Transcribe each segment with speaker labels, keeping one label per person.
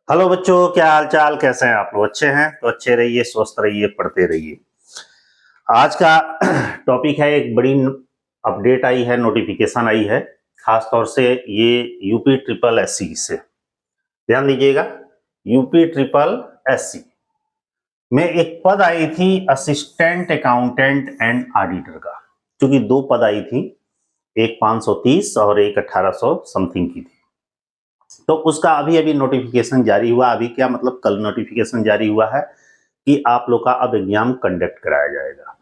Speaker 1: Hello बच्चों, क्या हाल चाल, कैसे हैं आप लोग? अच्छे हैं तो अच्छे रहिए, स्वस्थ रहिए, पढ़ते रहिए। आज का टॉपिक है, एक बड़ी अपडेट आई है, नोटिफिकेशन आई है, खास तौर से ये यूपी ट्रिपल एससी से। ध्यान दीजिएगा, यूपी ट्रिपल एससी में एक पद आई थी, असिस्टेंट अकाउंटेंट एंड ऑडिटर का। क्योंकि दो पद आई थी, एक 530 और एक 1800 समथिंग की थी। तो उसका अभी अभी नोटिफिकेशन जारी हुआ। अभी क्या मतलब, कल नोटिफिकेशन जारी हुआ है कि आप लोग का अब एग्जाम कंडक्ट कराया जाएगा।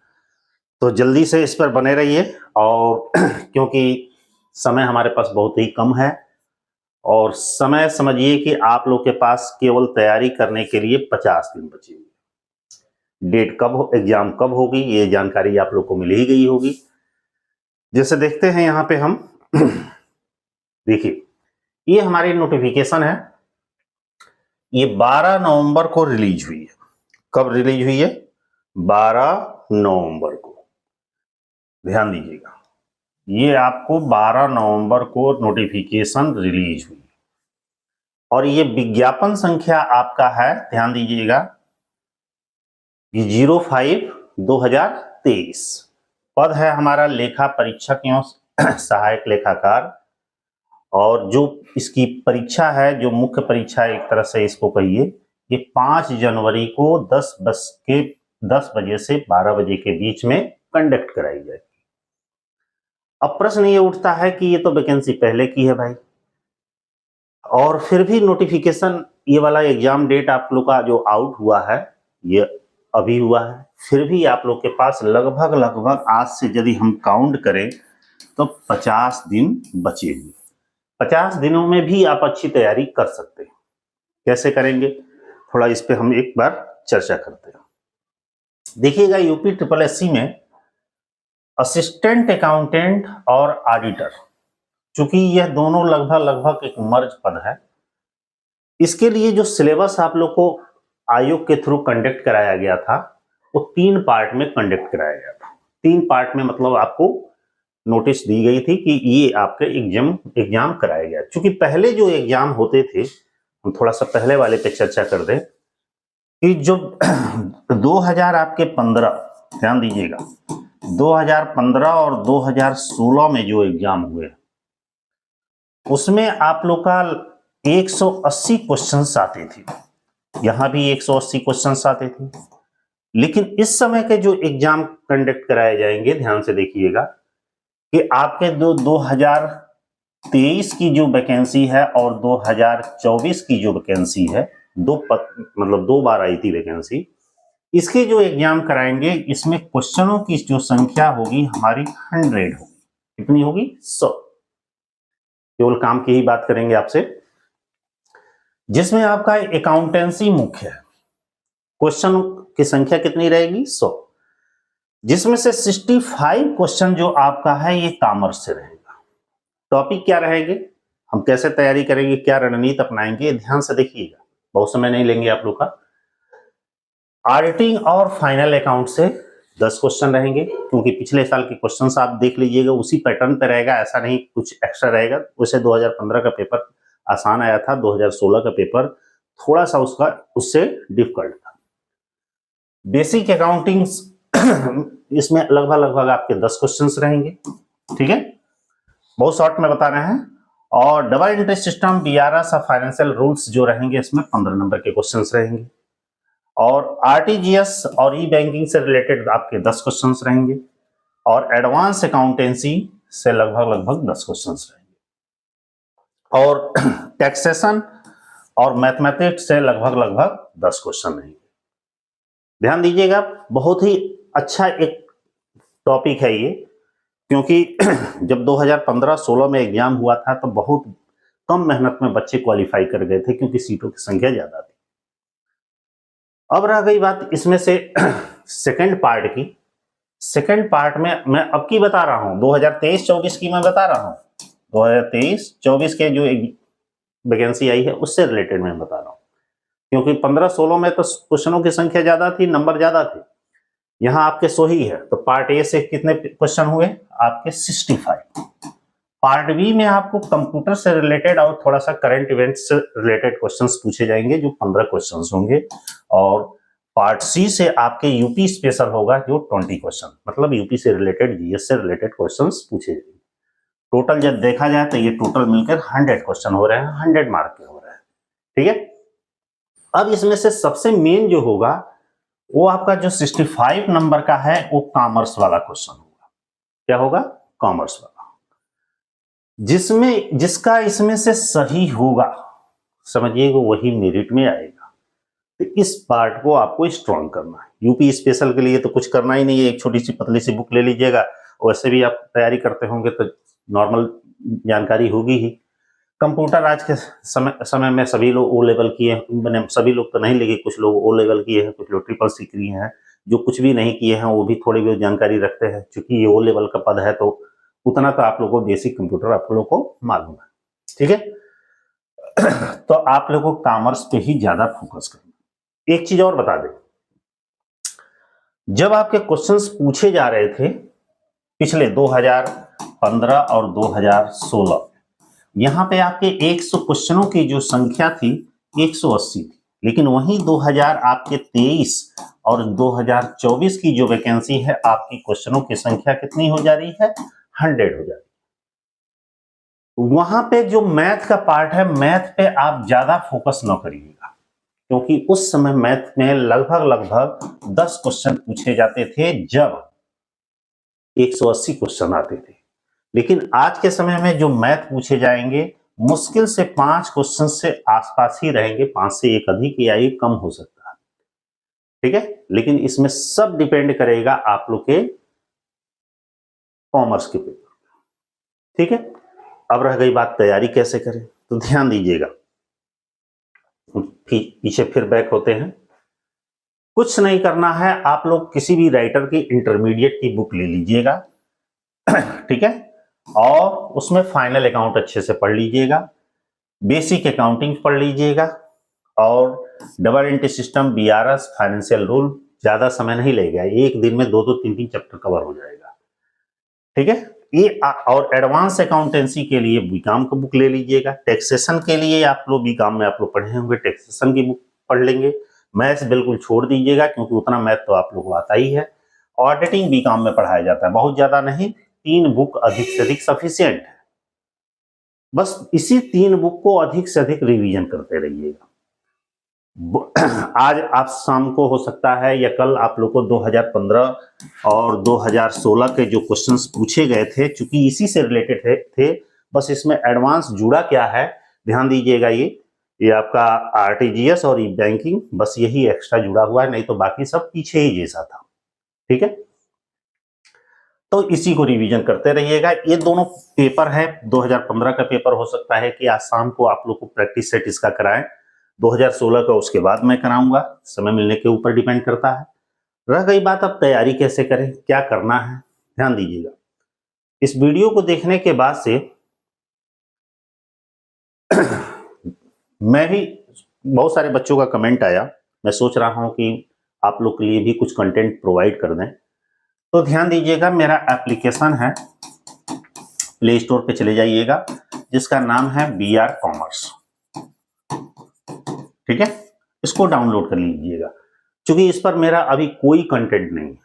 Speaker 1: तो जल्दी से इस पर बने रहिए, और क्योंकि समय हमारे पास बहुत ही कम है, और समय समझिए कि आप लोग के पास केवल तैयारी करने के लिए 50 दिन बचे हुए। डेट कब हो, एग्जाम कब होगी, ये जानकारी आप लोग को मिल ही गई होगी। जैसे देखते हैं यहाँ पे हम देखिए, ये हमारी नोटिफिकेशन है, ये 12 नवंबर को रिलीज हुई है। कब रिलीज हुई है? 12 नवंबर को। ध्यान दीजिएगा, ये आपको 12 नवंबर को नोटिफिकेशन रिलीज हुई, और ये विज्ञापन संख्या आपका है, ध्यान दीजिएगा, 05/2023। पद है हमारा लेखा परीक्षक एवं सहायक लेखाकार। और जो इसकी परीक्षा है, जो मुख्य परीक्षा एक तरह से इसको कहिए, ये 5 जनवरी को 10 बजे से 12 बजे के बीच में कंडक्ट कराई जाएगी। अब प्रश्न ये उठता है कि ये तो वैकेंसी पहले की है भाई, और फिर भी नोटिफिकेशन, ये वाला एग्जाम डेट आप लोग का जो आउट हुआ है, ये अभी हुआ है, फिर भी आप लोग के पास लगभग आज से यदि हम काउंट करें तो 50 दिन बचे हुए। 50 दिनों में भी आप अच्छी तैयारी कर सकते हैं। कैसे करेंगे, थोड़ा इस पे हम एक बार चर्चा करते हैं। देखिएगा, यूपी ट्रिपल एससी में असिस्टेंट अकाउंटेंट और ऑडिटर, चूंकि यह दोनों लगभग एक मर्ज पद है, इसके लिए जो सिलेबस आप लोग को आयोग के थ्रू कंडक्ट कराया गया था, वो 3 पार्ट में कंडक्ट कराया गया था। 3 पार्ट में मतलब आपको नोटिस दी गई थी कि ये आपके एग्जाम कराया गया। चूंकि पहले जो एग्जाम होते थे, हम थोड़ा सा पहले वाले पे चर्चा कर दें कि जो 2000 आपके 15, ध्यान दीजिएगा, 2015 और 2016 में जो एग्जाम हुए, उसमें आप लोग का 180 क्वेश्चंस आते थे। यहां भी 180 क्वेश्चंस आते थे। लेकिन इस समय के जो एग्जाम कंडक्ट कराए जाएंगे, ध्यान से देखिएगा कि आपके 2023 की जो वैकेंसी है और 2024 की जो वैकेंसी है, मतलब 2 बार आई थी वैकेंसी, इसके जो एग्जाम कराएंगे, इसमें क्वेश्चनों की जो संख्या होगी हमारी 100 होगी। कितनी होगी? 100। केवल काम की ही बात करेंगे आपसे, जिसमें आपका अकाउंटेंसी मुख्य है। क्वेश्चन की संख्या कितनी रहेगी? 100, जिसमें से 65 क्वेश्चन जो आपका है ये कॉमर्स से रहेगा। टॉपिक क्या रहेंगे, हम कैसे तैयारी करेंगे, क्या रणनीति अपनाएंगे, ध्यान से देखिएगा, बहुत समय नहीं लेंगे आप लोग का। ऑडिटिंग और फाइनल अकाउंट से 10 क्वेश्चन रहेंगे, क्योंकि पिछले साल के क्वेश्चंस आप देख लीजिएगा, उसी पैटर्न पे रहेगा, ऐसा नहीं कुछ एक्स्ट्रा रहेगा। वैसे 2015 का पेपर आसान आया था, 2016 का पेपर थोड़ा सा उससे डिफिकल्ट था। बेसिक अकाउंटिंग इसमें लगभग आपके 10 क्वेश्चंस रहेंगे, ठीक है, बहुत शॉर्ट में बता रहे हैं। और डबल एंट्री सिस्टम, बीआरएस और फाइनेंशियल रूल्स जो रहेंगे, इसमें 15 नंबर के क्वेश्चंस रहेंगे। और आरटीजीएस और ई बैंकिंग से रिलेटेड आपके 10 क्वेश्चंस रहेंगे, और एडवांस अकाउंटेंसी से लगभग 10 क्वेश्चंस रहेंगे, और टैक्सेशन और मैथमेटिक्स से लगभग 10 क्वेश्चन रहेंगे। ध्यान दीजिएगा, बहुत ही अच्छा एक टॉपिक है ये, क्योंकि जब 2015-16 में एग्जाम हुआ था तो बहुत कम मेहनत में बच्चे क्वालिफाई कर गए थे, क्योंकि सीटों की संख्या ज्यादा थी। अब रह गई बात इसमें से सेकंड पार्ट की। सेकंड पार्ट में मैं अब की बता रहा हूं, 2023-24 की मैं बता रहा हूं, 2023-24 के जो वैकेंसी आई है उससे रिलेटेड मैं बता रहा हूं, क्योंकि 15-16 में तो क्वेश्चनों की संख्या ज्यादा थी, नंबर ज्यादा थे। यहाँ आपके 100 ही है, तो पार्ट ए से कितने क्वेश्चन हुए आपके? 65, पार्ट बी में आपको कंप्यूटर से रिलेटेड और थोड़ा सा करंट इवेंट से रिलेटेड क्वेश्चंस पूछे जाएंगे, जो 15 क्वेश्चंस होंगे। और पार्ट सी से आपके यूपी स्पेशल होगा, जो 20 क्वेश्चन, मतलब यूपी से रिलेटेड, जीएस से रिलेटेड क्वेश्चंस पूछे जाएंगे। टोटल जब देखा जाए तो ये टोटल मिलकर 100 क्वेश्चन हो रहे हैं, 100 मार्क के हो रहे हैं। ठीक है, अब इसमें से सबसे मेन जो होगा वो आपका जो 65 नंबर का है, वो कॉमर्स वाला क्वेश्चन होगा। क्या होगा? कॉमर्स वाला, जिसका इसमें से सही होगा, समझिएगा, वही मेरिट में आएगा। तो इस पार्ट को आपको स्ट्रॉन्ग करना है। यूपी स्पेशल के लिए तो कुछ करना ही नहीं है, एक छोटी सी पतली सी बुक ले लीजिएगा, वैसे भी आप तैयारी करते होंगे तो नॉर्मल जानकारी होगी ही। कंप्यूटर आज के समय में सभी लोग ओ लेवल किए, मैंने सभी लोग तो नहीं, लेकिन कुछ लोग ओ लेवल किए हैं, कुछ लोग ट्रिपल सी किए हैं, जो कुछ भी नहीं किए हैं वो भी थोड़ी बहुत जानकारी रखते हैं। चूंकि ये ओ लेवल का पद है तो उतना तो आप लोगों को बेसिक कंप्यूटर आप लोगों को मालूम है। ठीक है, तो आप लोगों को कॉमर्स पे ही ज्यादा फोकस करना। एक चीज और बता दें, जब आपके क्वेश्चंस पूछे जा रहे थे पिछले 2015 और 2016, यहां पे आपके 100 क्वेश्चनों की जो संख्या थी 180 थी, लेकिन वहीं 2023 और 2024 की जो वैकेंसी है, आपकी क्वेश्चनों की संख्या कितनी हो जा रही है? 100 हो जा रही है। वहां पे जो मैथ का पार्ट है, मैथ पे आप ज्यादा फोकस न करिएगा, क्योंकि उस समय मैथ में लगभग 10 क्वेश्चन पूछे जाते थे जब 180 क्वेश्चन आते थे। लेकिन आज के समय में जो मैथ पूछे जाएंगे, मुश्किल से 5 क्वेश्चन से आसपास ही रहेंगे, 5 से एक अधिक या एक कम हो सकता है। ठीक है, लेकिन इसमें सब डिपेंड करेगा आप लोग के कॉमर्स के पेपर। ठीक है, अब रह गई बात तैयारी कैसे करें, तो ध्यान दीजिएगा, पीछे फिर बैक होते हैं। कुछ नहीं करना है, आप लोग किसी भी राइटर की इंटरमीडिएट की बुक ले लीजिएगा। ठीक है, और उसमें फाइनल अकाउंट अच्छे से पढ़ लीजिएगा, बेसिक अकाउंटिंग पढ़ लीजिएगा, और double entry system, BRS, financial rule ज्यादा समय नहीं लगेगा, एक दिन में 2-2, 3-3 चैप्टर कवर हो जाएगा। ठीक है, ये और एडवांस अकाउंटेंसी के लिए बीकॉम का बुक ले लीजिएगा। टैक्सेशन के लिए आप लोग बीकॉम में आप लोग पढ़े होंगे, टैक्सेशन की बुक पढ़ लेंगे। मैथ्स बिल्कुल छोड़ दीजिएगा, क्योंकि उतना मैथ तो आप लोग को आता ही है। ऑडिटिंग बीकॉम में पढ़ाया जाता है, बहुत ज्यादा नहीं, 3 बुक अधिक से अधिक सफिशिएंट है। बस इसी 3 बुक को अधिक से अधिक रिवीजन करते रहिएगा। आज आप शाम को हो सकता है या कल आप लोग को 2015 और 2016 के जो क्वेश्चंस पूछे गए थे, चूंकि इसी से रिलेटेड थे, बस इसमें एडवांस जुड़ा क्या है ध्यान दीजिएगा। ये आपका आरटीजीएस और ई बैंकिंग, बस यही एक्स्ट्रा जुड़ा हुआ है, नहीं तो बाकी सब पीछे ही जैसा था। ठीक है, तो इसी को रिवीजन करते रहिएगा। ये दोनों पेपर है, 2015 का पेपर हो सकता है कि आज शाम को आप लोग को प्रैक्टिस सेट इसका कराएं, 2016 का उसके बाद मैं कराऊंगा, समय मिलने के ऊपर डिपेंड करता है। रह गई बात अब तैयारी कैसे करें, क्या करना है, ध्यान दीजिएगा। इस वीडियो को देखने के बाद से मैं भी, बहुत सारे बच्चों का कमेंट आया, मैं सोच रहा हूं कि आप लोग के लिए भी कुछ कंटेंट प्रोवाइड कर दें। तो ध्यान दीजिएगा, मेरा एप्लीकेशन है, प्ले स्टोर पे चले जाइएगा, जिसका नाम है BR कॉमर्स। ठीक है, इसको डाउनलोड कर लीजिएगा, क्योंकि इस पर मेरा अभी कोई कंटेंट नहीं है।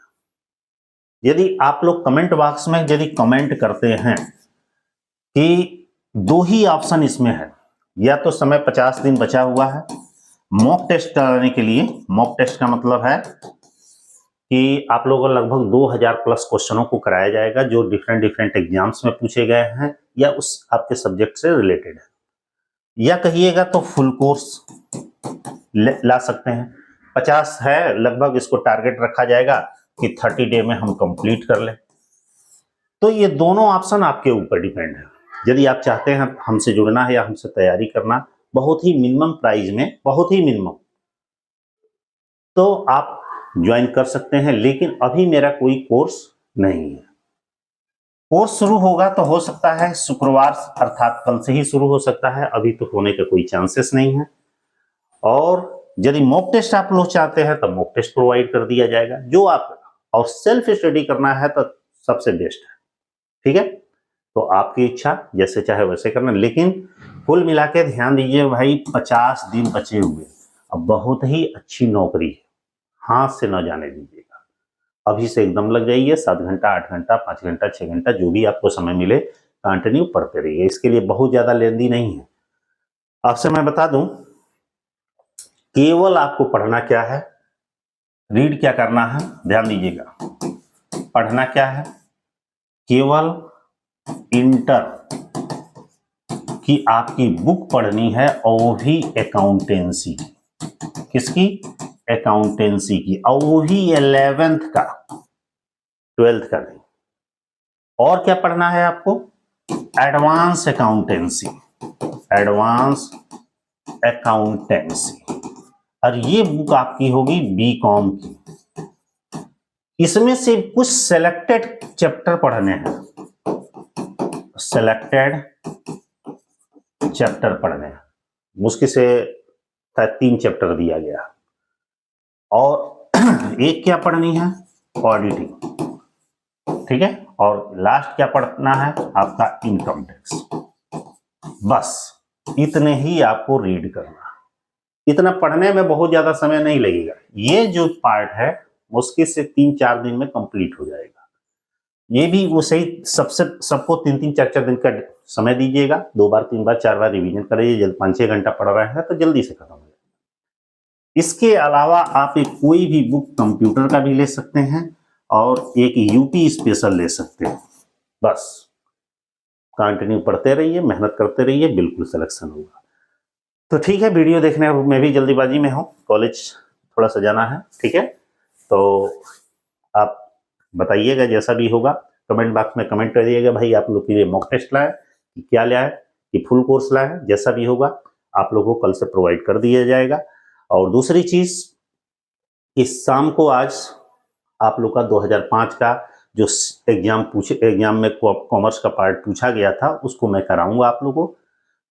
Speaker 1: यदि आप लोग कमेंट बॉक्स में यदि कमेंट करते हैं कि 2 ही ऑप्शन इसमें है, या तो समय 50 दिन बचा हुआ है मॉक टेस्ट कराने के लिए। मॉक टेस्ट का मतलब है कि आप लोगों को लगभग 2000 प्लस क्वेश्चनों को कराया जाएगा, जो डिफरेंट एग्जाम्स में पूछे गए हैं या उस आपके सब्जेक्ट से रिलेटेड है, या कहिएगा तो फुल कोर्स ला सकते हैं। 50 है लगभग, इसको टारगेट रखा जाएगा कि 30 डे में हम कंप्लीट कर लें। तो ये दोनों ऑप्शन आपके ऊपर डिपेंड है। यदि आप चाहते हैं हमसे जुड़ना है या हमसे तैयारी करना बहुत ही मिनिमम प्राइस में, बहुत ही मिनिमम, तो आप ज्वाइन कर सकते हैं। लेकिन अभी मेरा कोई कोर्स नहीं है। कोर्स शुरू होगा तो हो सकता है शुक्रवार, अर्थात कल से ही शुरू हो सकता है, अभी तो होने का कोई चांसेस नहीं है। और यदि मॉक टेस्ट आप लोग चाहते हैं तो मॉक टेस्ट प्रोवाइड कर दिया जाएगा, जो आप, और सेल्फ स्टडी करना है तो सबसे बेस्ट है। ठीक है, तो आपकी इच्छा, जैसे चाहे वैसे करना, लेकिन कुल मिला के ध्यान दीजिए भाई 50 दिन बचे हुए, अब बहुत ही अच्छी नौकरी है, हाथ से न जाने दीजिएगा, अभी से एकदम लग जाइए। 7 घंटा, 8 घंटा, 5 घंटा, 6 घंटा, जो भी आपको समय मिले कंटिन्यू पढ़ते रहिए। इसके लिए बहुत ज्यादा लेंदी नहीं है। आपसे मैं बता दूं, केवल आपको पढ़ना क्या है, रीड क्या करना है, ध्यान दीजिएगा, पढ़ना क्या है, केवल इंटर की आपकी बुक पढ़नी है, और वो भी अकाउंटेंसी की। किसकी? अकाउंटेंसी की, और वो भी 11th का, 12th का नहीं। और क्या पढ़ना है आपको? एडवांस अकाउंटेंसी, एडवांस अकाउंटेंसी, और ये बुक आपकी होगी बीकॉम की। इसमें से कुछ सेलेक्टेड चैप्टर पढ़ने हैं, सेलेक्टेड चैप्टर पढ़ने हैं, मुश्किल से 3 चैप्टर दिया गया। और एक क्या पढ़नी है? ऑडिटिंग, ठीक है। और लास्ट क्या पढ़ना है? आपका इनकम टैक्स। बस इतने ही आपको रीड करना। इतना पढ़ने में बहुत ज्यादा समय नहीं लगेगा। ये जो पार्ट है मुश्किल से 3-4 दिन में कंप्लीट हो जाएगा। ये भी वो सही, सबको 3-3, 4-4 दिन का समय दीजिएगा, 2 बार, 3 बार, 4 बार रिवीजन करिए। 5-6 घंटा पढ़ रहे हैं तो जल्दी से खत्म हो जाएगा। इसके अलावा आप एक कोई भी बुक कंप्यूटर का भी ले सकते हैं और एक यूपी स्पेशल ले सकते हैं। बस कंटिन्यू पढ़ते रहिए, मेहनत करते रहिए, बिल्कुल सिलेक्शन होगा। तो ठीक है, वीडियो देखने में भी जल्दीबाजी में हूँ, कॉलेज थोड़ा सा जाना है, ठीक है। तो आप बताइएगा, जैसा भी होगा कमेंट बॉक्स में कमेंट करिएगा भाई आप लोग के लिए मॉक टेस्ट लाए कि क्या लाए, कि फुल कोर्स लाए। जैसा भी होगा आप लोगों को कल से प्रोवाइड कर दिया जाएगा। और दूसरी चीज, इस शाम को आज आप लोग का 2005 का जो एग्जाम में कॉमर्स का पार्ट पूछा गया था उसको मैं कराऊंगा आप लोगों को।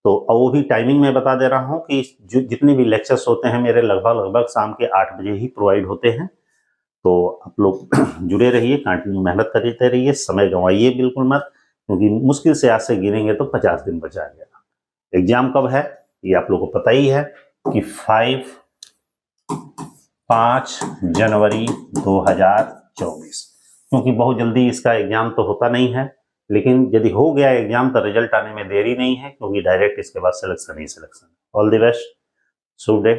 Speaker 1: तो वो भी टाइमिंग में बता दे रहा हूँ कि जो जितने भी लेक्चर्स होते हैं मेरे लगभग शाम के 8 बजे ही प्रोवाइड होते हैं। तो आप लोग जुड़े रहिए, कंटिन्यू मेहनत करते रहिए, समय गंवाइए बिल्कुल मत, क्योंकि मुश्किल से आज से गिनेंगे तो 50 दिन बचा गया। एग्जाम कब है ये आप लोगों को पता ही है कि 5 जनवरी 2024, क्योंकि बहुत जल्दी इसका एग्जाम तो होता नहीं है, लेकिन यदि हो गया एग्जाम तो रिजल्ट आने में देरी नहीं है, क्योंकि डायरेक्ट इसके बाद selection he selection. All the best, Shubh day.